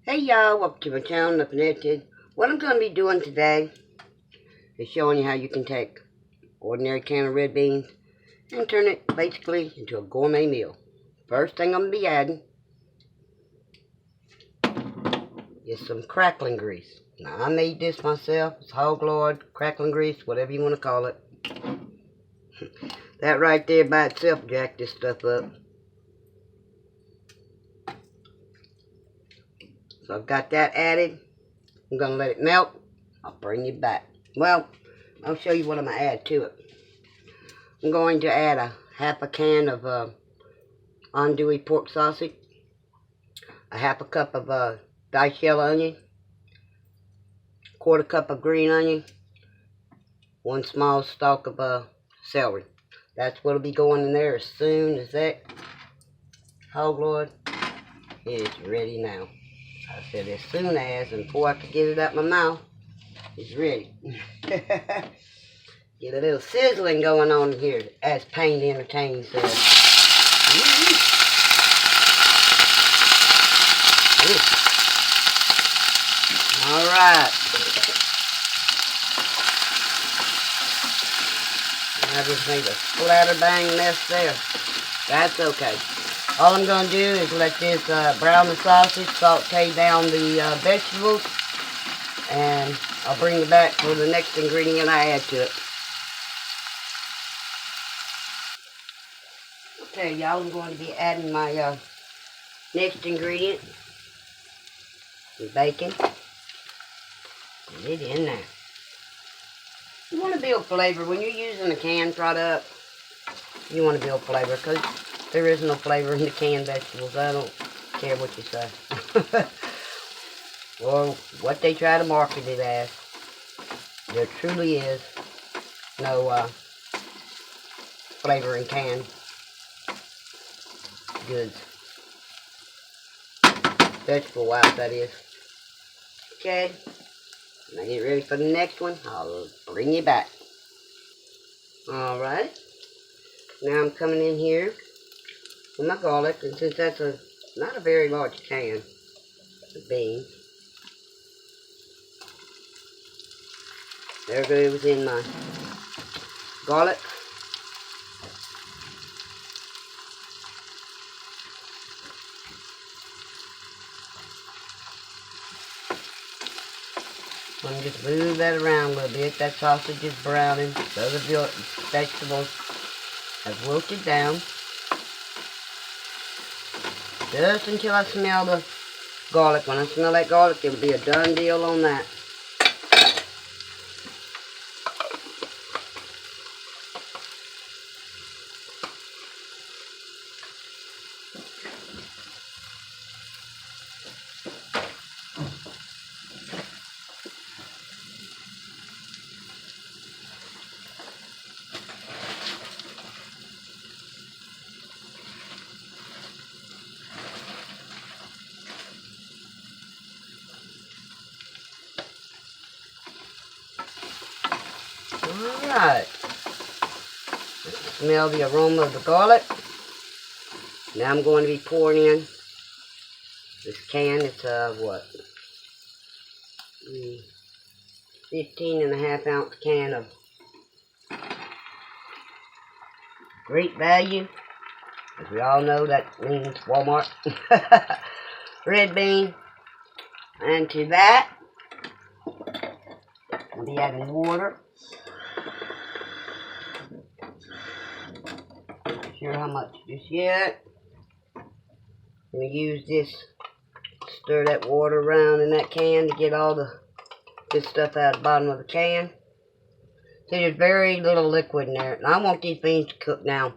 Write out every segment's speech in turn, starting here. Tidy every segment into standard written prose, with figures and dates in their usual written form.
Hey y'all, welcome to my channel, Nothing Edited. What I'm going to be doing today is showing you how you can take ordinary can of red beans and turn it basically into a gourmet meal. First thing I'm going to be adding is some crackling grease. Now I made this myself. It's hog lard, crackling grease, whatever you want to call it. That right there by itself jacked this stuff up. So I've got that added. I'm going to let it melt. I'll bring you back. Well, I'll show you what I'm going to add to it. I'm going to add a half a can of andouille pork sausage, a half a cup of diced yellow onion, quarter cup of green onion, one small stalk of celery. That's what'll be going in there as soon as that hog lard is ready now. I said as soon as, and before I could get it out my mouth, it's ready. Get a little sizzling going on here, as Pain Entertaining says. Alright. I just made a splatterbang mess there. That's okay. All I'm going to do is let this brown the sausage, saute down the vegetables, and I'll bring it back for the next ingredient I add to it. Okay, y'all, I'm going to be adding my next ingredient, some bacon. Put it in there. You want to build flavor. When you're using a canned product, you want to build flavor, because there is no flavor in the canned vegetables. I don't care what you say. Or what they try to market it as. There truly is no flavor in canned goods. Vegetable wise, that is. Okay. When I get ready for the next one, I'll bring you back. Alright. Now I'm coming in here with my garlic, and since that's not a very large can of beans, there goes in my garlic. I'm going to just move that around a little bit. That sausage is browning, so the vegetables have wilted down. Just until I smell the garlic. When I smell that garlic, it'll be a done deal on that. Alright. Smell the aroma of the garlic. Now I'm going to be pouring in this can. It's what? 15.5 ounce can of great value. As we all know, that means Walmart. Red bean. And to that, I'll be adding water. Not sure how much just yet. I'm going to use this, stir that water around in that can to get all the good stuff out of the bottom of the can. See, there's very little liquid in there. And I want these beans to cook now.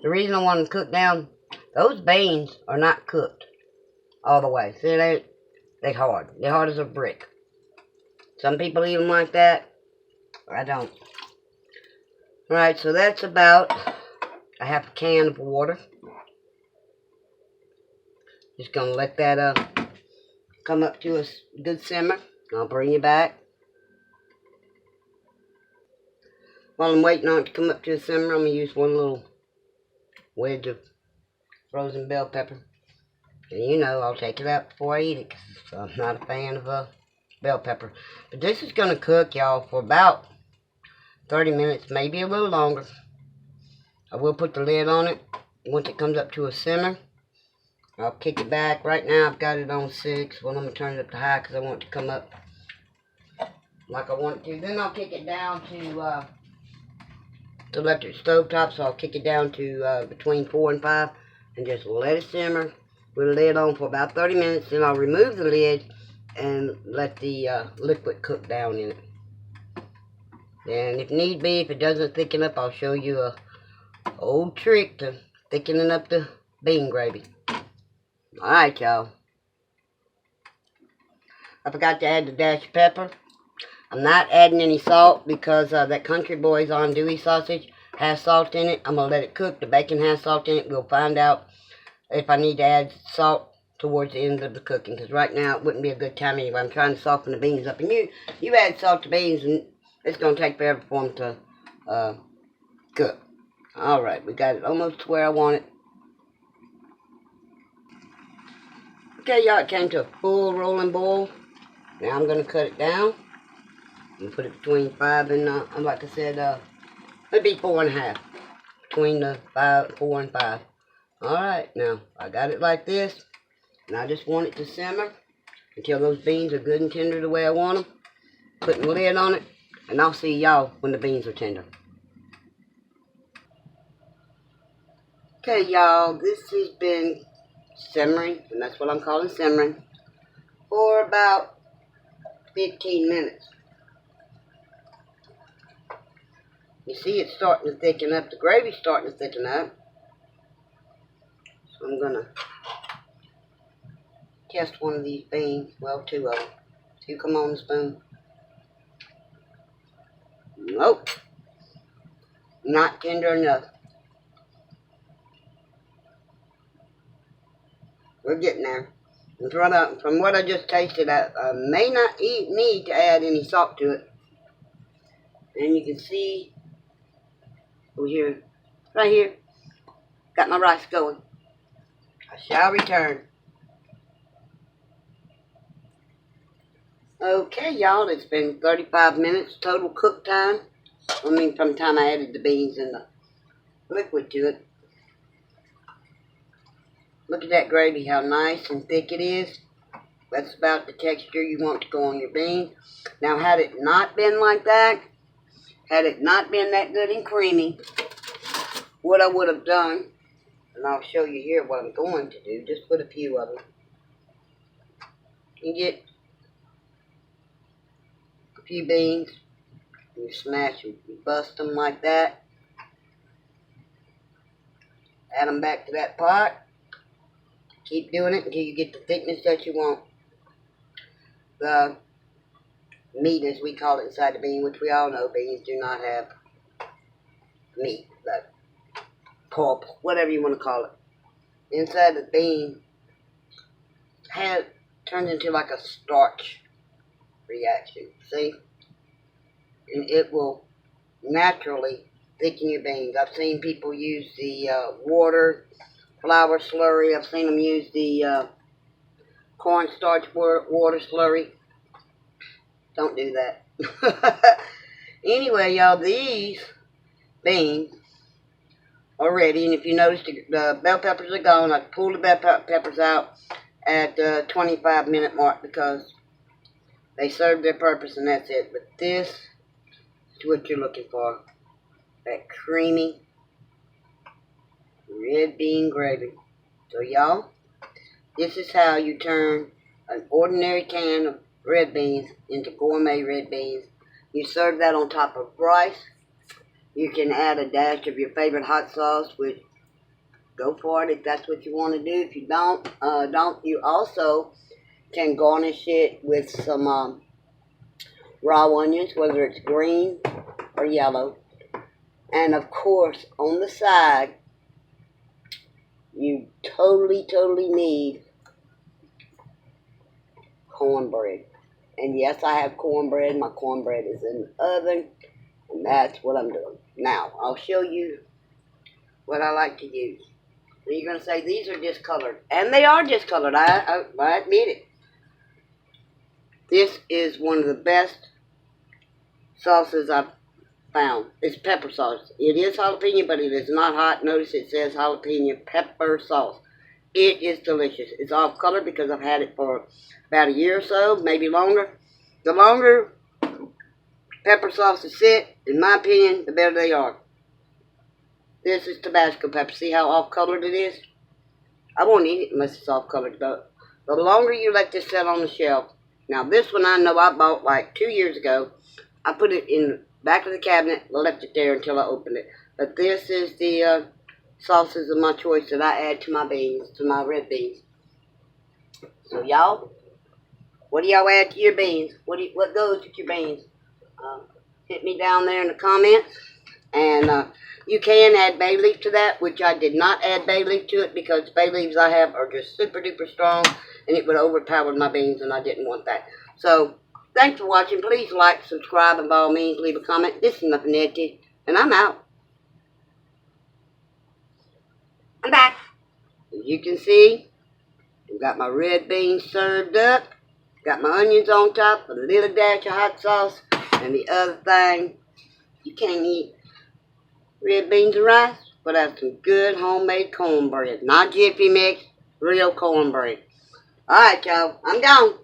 The reason I want them cooked down, those beans are not cooked all the way. See, they're hard. They're hard as a brick. Some people eat them like that. I don't. Alright, so that's about a half a can of water. Just going to let that come up to a good simmer. I'll bring you back. While I'm waiting on it to come up to a simmer, I'm going to use one little wedge of frozen bell pepper. And you know, I'll take it out before I eat it, because I'm not a fan of bell pepper. But this is going to cook, y'all, for about 30 minutes, maybe a little longer. I will put the lid on it once it comes up to a simmer. I'll kick it back. Right now, I've got it on 6. Well, I'm going to turn it up to high because I want it to come up like I want it to. Then I'll kick it down to electric stove top, so I'll kick it down to between 4 and 5 and just let it simmer with the lid on for about 30 minutes. Then I'll remove the lid and let the liquid cook down in it. And if need be, if it doesn't thicken up, I'll show you a old trick to thickening up the bean gravy. Alright, y'all. I forgot to add the dash of pepper. I'm not adding any salt because that Country Boy's andouille sausage has salt in it. I'm going to let it cook. The bacon has salt in it. We'll find out if I need to add salt towards the end of the cooking, because right now it wouldn't be a good time anyway. I'm trying to soften the beans up. And you add salt to beans and it's going to take forever for them to cook. Alright, we got it almost to where I want it. Okay, y'all, it came to a full rolling boil. Now I'm going to cut it down and put it between 5 and, like I said, it'd be 4.5. Between the 4 and 5. Alright, now I got it like this. And I just want it to simmer until those beans are good and tender the way I want them. Putting the lid on it. And I'll see y'all when the beans are tender. Okay, y'all, this has been simmering, and that's what I'm calling simmering, for about 15 minutes. You see it's starting to thicken up. The gravy's starting to thicken up. So I'm going to test one of these beans. Well, 2 of them. 2 come on the spoon. Nope. Not tender enough. We're getting there. And from what I just tasted, I may not need to add any salt to it. And you can see over here, right here, got my rice going. I shall return. Okay, y'all, it's been 35 minutes total cook time. I mean, from the time I added the beans and the liquid to it. Look at that gravy, how nice and thick it is. That's about the texture you want to go on your beans. Now, had it not been like that, had it not been that good and creamy, what I would have done, and I'll show you here what I'm going to do, just put a few of them. You get a few beans, you smash them, you bust them like that. Add them back to that pot. Keep doing it until you get the thickness that you want. The meat, as we call it inside the bean, which we all know beans do not have meat, but pulp, whatever you want to call it. Inside the bean turns into like a starch reaction, see? And it will naturally thicken your beans. I've seen people use the water, flour slurry. I've seen them use the cornstarch water slurry. Don't do that. Anyway, y'all, these beans are ready. And if you notice, the bell peppers are gone. I pulled the bell peppers out at the 25-minute mark because they served their purpose and that's it. But this is what you're looking for. That creamy red bean gravy. So y'all, this is how you turn an ordinary can of red beans into gourmet red beans. You serve that on top of rice. You can add a dash of your favorite hot sauce, which go for it if that's what you want to do. If you don't, you also can garnish it with some raw onions, whether it's green or yellow. And of course, on the side, you totally need cornbread. And yes, I have cornbread. My cornbread is in the oven. And that's what I'm doing. Now, I'll show you what I like to use. And you're going to say these are discolored. And they are discolored. I admit it. This is one of the best sauces I've found. It's pepper sauce. It is jalapeno, but it is not hot. Notice it says jalapeno pepper sauce. It is delicious. It's off color because I've had it for about a year or so, maybe longer. The longer pepper sauces sit, in my opinion, the better they are. This is Tabasco pepper. See how off-colored it is? I won't eat it unless it's off-colored, though. The longer you let this sit on the shelf. Now, this one I know I bought like 2 years ago. I put it in the back of the cabinet, left it there until I opened it. But this is the sauces of my choice that I add to my beans, to my red beans. So, y'all, what do y'all add to your beans? What goes with your beans? Hit me down there in the comments. And you can add bay leaf to that, which I did not add bay leaf to it because bay leaves I have are just super duper strong and it would overpower my beans and I didn't want that. So, thanks for watching. Please like, subscribe, and by all means leave a comment. This is Nothing Edgy, and I'm out. I'm back. As you can see, I've got my red beans served up. Got my onions on top, a little dash of hot sauce, and the other thing, you can't eat red beans and rice without some good homemade cornbread. Not Jiffy Mix, real cornbread. Alright, y'all, I'm gone.